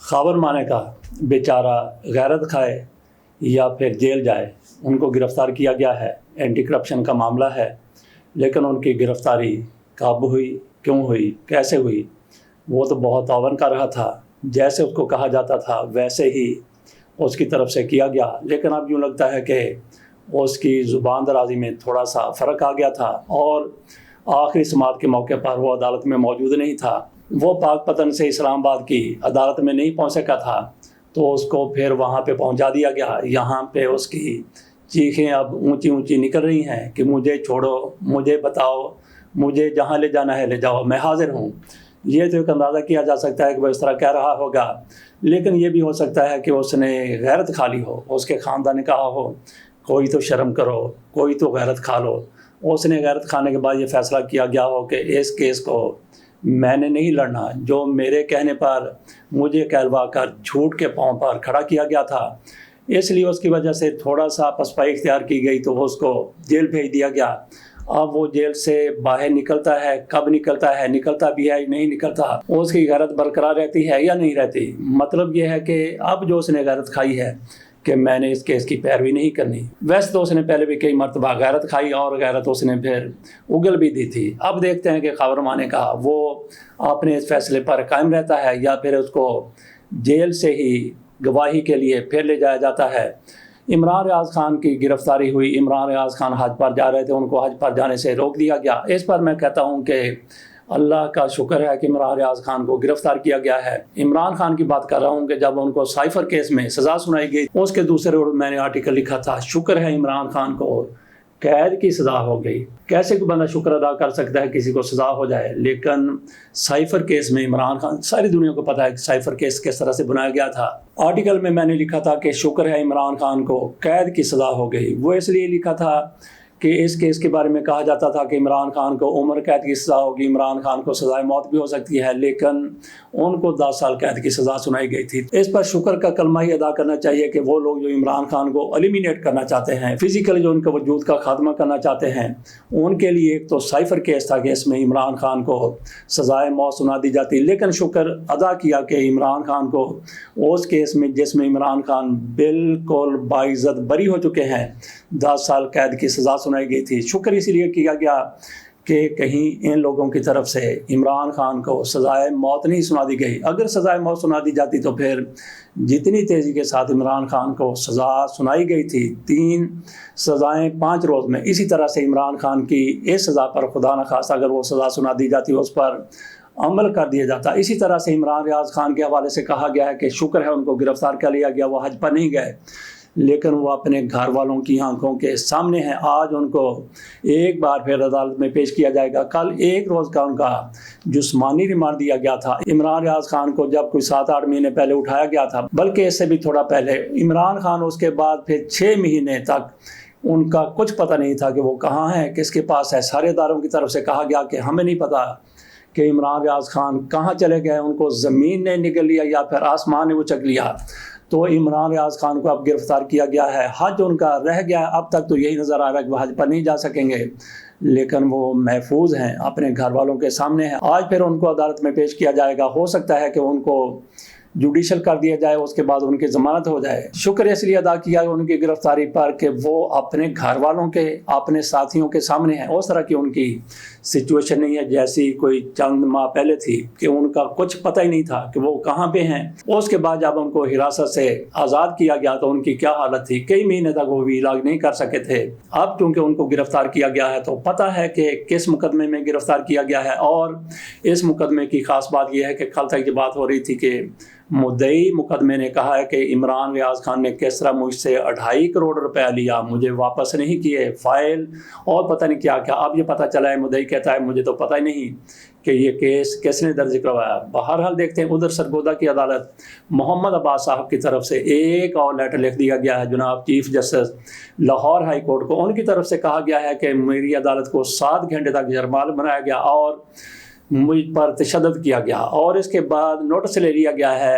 خاور مانے کا بیچارہ غیرت کھائے یا پھر جیل جائے، ان کو گرفتار کیا گیا ہے۔ اینٹی کرپشن کا معاملہ ہے، لیکن ان کی گرفتاری کب ہوئی، کیوں ہوئی، کیسے ہوئی، وہ تو بہت تعاون کر رہا تھا، جیسے اس کو کہا جاتا تھا ویسے ہی اس کی طرف سے کیا گیا۔ لیکن اب یوں لگتا ہے کہ اس کی زبان درازی میں تھوڑا سا فرق آ گیا تھا، اور آخری سماعت کے موقع پر وہ عدالت میں موجود نہیں تھا۔ وہ پاک پتن سے اسلام آباد کی عدالت میں نہیں پہنچ سکا تھا، تو اس کو پھر وہاں پہ پہنچا دیا گیا۔ یہاں پہ اس کی چیخیں اب اونچی اونچی نکل رہی ہیں کہ مجھے چھوڑو، مجھے بتاؤ، مجھے جہاں لے جانا ہے لے جاؤ، میں حاضر ہوں۔ یہ تو ایک اندازہ کیا جا سکتا ہے کہ وہ اس طرح کہہ رہا ہوگا، لیکن یہ بھی ہو سکتا ہے کہ اس نے غیرت کھا لی ہو، اس کے خاندان نے کہا ہو کوئی تو شرم کرو، کوئی تو غیرت کھا لو۔ اس نے غیرت کھانے کے بعد یہ فیصلہ کیا گیا ہو کہ اس کیس کو میں نے نہیں لڑنا، جو میرے کہنے پر مجھے کہلوا کر جھوٹ کے پاؤں پر کھڑا کیا گیا تھا، اس لیے اس کی وجہ سے تھوڑا سا پسپائی اختیار کی گئی تو اس کو جیل بھیج دیا گیا۔ اب وہ جیل سے باہر نکلتا ہے، کب نکلتا ہے، نکلتا بھی ہے نہیں نکلتا، اس کی غیرت برقرار رہتی ہے یا نہیں رہتی۔ مطلب یہ ہے کہ اب جو اس نے غیرت کھائی ہے کہ میں نے اس کیس کی پیروی نہیں کرنی، ویسے تو اس نے پہلے بھی کئی مرتبہ غیرت کھائی اور غیرت اس نے پھر اگل بھی دی تھی۔ اب دیکھتے ہیں کہ خاور مانے کا وہ اپنے اس فیصلے پر قائم رہتا ہے یا پھر اس کو جیل سے ہی گواہی کے لیے پھر لے جایا جاتا ہے۔ عمران ریاض خان کی گرفتاری ہوئی، عمران ریاض خان حج پر جا رہے تھے، ان کو حج پر جانے سے روک دیا گیا۔ اس پر میں کہتا ہوں کہ اللہ کا شکر ہے کہ عمران ریاض خان کو گرفتار کیا گیا ہے۔ عمران خان کی بات کر رہا ہوں کہ جب ان کو سائفر کیس میں سزا سنائی گئی، اس کے دوسرے روز میں نے آرٹیکل لکھا تھا، شکر ہے عمران خان کو قید کی سزا ہو گئی۔ کیسے کوئی بندہ شکر ادا کر سکتا ہے کسی کو سزا ہو جائے؟ لیکن سائفر کیس میں عمران خان، ساری دنیا کو پتا ہے کہ سائفر کیس کس طرح سے بنایا گیا تھا۔ آرٹیکل میں نے لکھا تھا کہ شکر ہے عمران خان کو قید کی سزا ہو گئی۔ وہ اس لیے لکھا تھا کہ اس کیس کے بارے میں کہا جاتا تھا کہ عمران خان کو عمر قید کی سزا ہوگی، عمران خان کو سزائے موت بھی ہو سکتی ہے، لیکن ان کو 10 سال قید کی سزا سنائی گئی تھی۔ اس پر شکر کا کلمہ ہی ادا کرنا چاہیے کہ وہ لوگ جو عمران خان کو ایلیمینیٹ کرنا چاہتے ہیں، فزیکلی جو ان کے وجود کا خاتمہ کرنا چاہتے ہیں، ان کے لیے ایک تو سائفر کیس تھا کہ اس میں عمران خان کو سزائے موت سنا دی جاتی، لیکن شکر ادا کیا کہ عمران خان کو اس کیس میں جس میں عمران خان بالکل باعزت بری ہو چکے ہیں، 10 سال قید کی سزا سنائی گئی تھی۔ شکر اس لیے کیا گیا کہ کہیں ان لوگوں کی طرف سے عمران خان کو سزائے موت نہیں سنا دی گئی۔ اگر سزائے موت سنا دی جاتی تو پھر جتنی تیزی کے ساتھ عمران خان کو سزا سنائی گئی تھی، 3 سزائیں 5 روز میں، اسی طرح سے عمران خان کی اس سزا پر خدا نخواستہ اگر وہ سزا سنا دی جاتی اس پر عمل کر دیا جاتا۔ اسی طرح سے عمران ریاض خان کے حوالے سے کہا گیا ہے کہ شکر ہے ان کو گرفتار کر لیا گیا، وہ حج پر نہیں گئے، لیکن وہ اپنے گھر والوں کی آنکھوں کے سامنے ہیں۔ آج ان کو ایک بار پھر عدالت میں پیش کیا جائے گا۔ کل 1 روز کا ان کا جسمانی ریمانڈ دیا گیا تھا۔ عمران ریاض خان کو جب کوئی 7-8 مہینے پہلے اٹھایا گیا تھا، بلکہ اس سے بھی تھوڑا پہلے، عمران خان اس کے بعد پھر 6 مہینے تک ان کا کچھ پتہ نہیں تھا کہ وہ کہاں ہے، کس کے پاس ہے۔ سارے اداروں کی طرف سے کہا گیا کہ ہمیں نہیں پتہ کہ عمران ریاض خان کہاں چلے گئے، ان کو زمین نے نگل لیا یا پھر آسمان نے اچک لیا۔ تو عمران ریاض خان کو اب گرفتار کیا گیا ہے، حج ان کا رہ گیا ہے۔ اب تک تو یہی نظر آ رہا ہے کہ وہ حج پر نہیں جا سکیں گے، لیکن وہ محفوظ ہیں، اپنے گھر والوں کے سامنے ہیں۔ آج پھر ان کو عدالت میں پیش کیا جائے گا۔ ہو سکتا ہے کہ ان کو جوڈیشل کر دیا جائے، اس کے بعد ان کی ضمانت ہو جائے۔ شکر اس لیے ادا کیا ان کی گرفتاری پر کہ وہ اپنے گھر والوں کے، اپنے ساتھیوں کے سامنے ہیں۔ اس طرح کی ان کی سچویشن نہیں ہے جیسی کوئی چند ماہ پہلے تھی کہ ان کا کچھ پتہ ہی نہیں تھا کہ وہ کہاں پہ ہیں۔ اس کے بعد جب ان کو حراست سے آزاد کیا گیا تو ان کی کیا حالت تھی، کئی مہینے تک وہ بھی علاج نہیں کر سکے تھے۔ اب چونکہ ان کو گرفتار کیا گیا ہے تو پتہ ہے کہ کس مقدمے میں گرفتار کیا گیا ہے، اور اس مقدمے کی خاص بات یہ ہے کہ کل تک یہ بات ہو رہی تھی کہ مدعی مقدمے نے کہا ہے کہ عمران ریاض خان نے کس طرح مجھ سے 2.5 کروڑ روپے لیا، مجھے واپس نہیں کیے، فائل اور پتہ نہیں کیا کیا۔ اب یہ پتہ چلا ہے، مدعی کہتا ہے مجھے تو پتہ ہی نہیں کہ یہ کیس کس نے درج کروایا۔ بہرحال دیکھتے ہیں، ادھر سرگودا کی عدالت محمد عباس صاحب کی طرف سے ایک اور لیٹر لکھ دیا گیا ہے جناب chief justice Lahore high court کو۔ ان کی طرف سے کہا گیا ہے کہ میری عدالت کو 7 گھنٹے تک جرمال بنایا گیا اور مجھ پر تشدد کیا گیا، اور اس کے بعد نوٹس لے لیا گیا ہے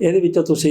ਇਹਦੇ ਵਿੱਚ ਤੁਸੀਂ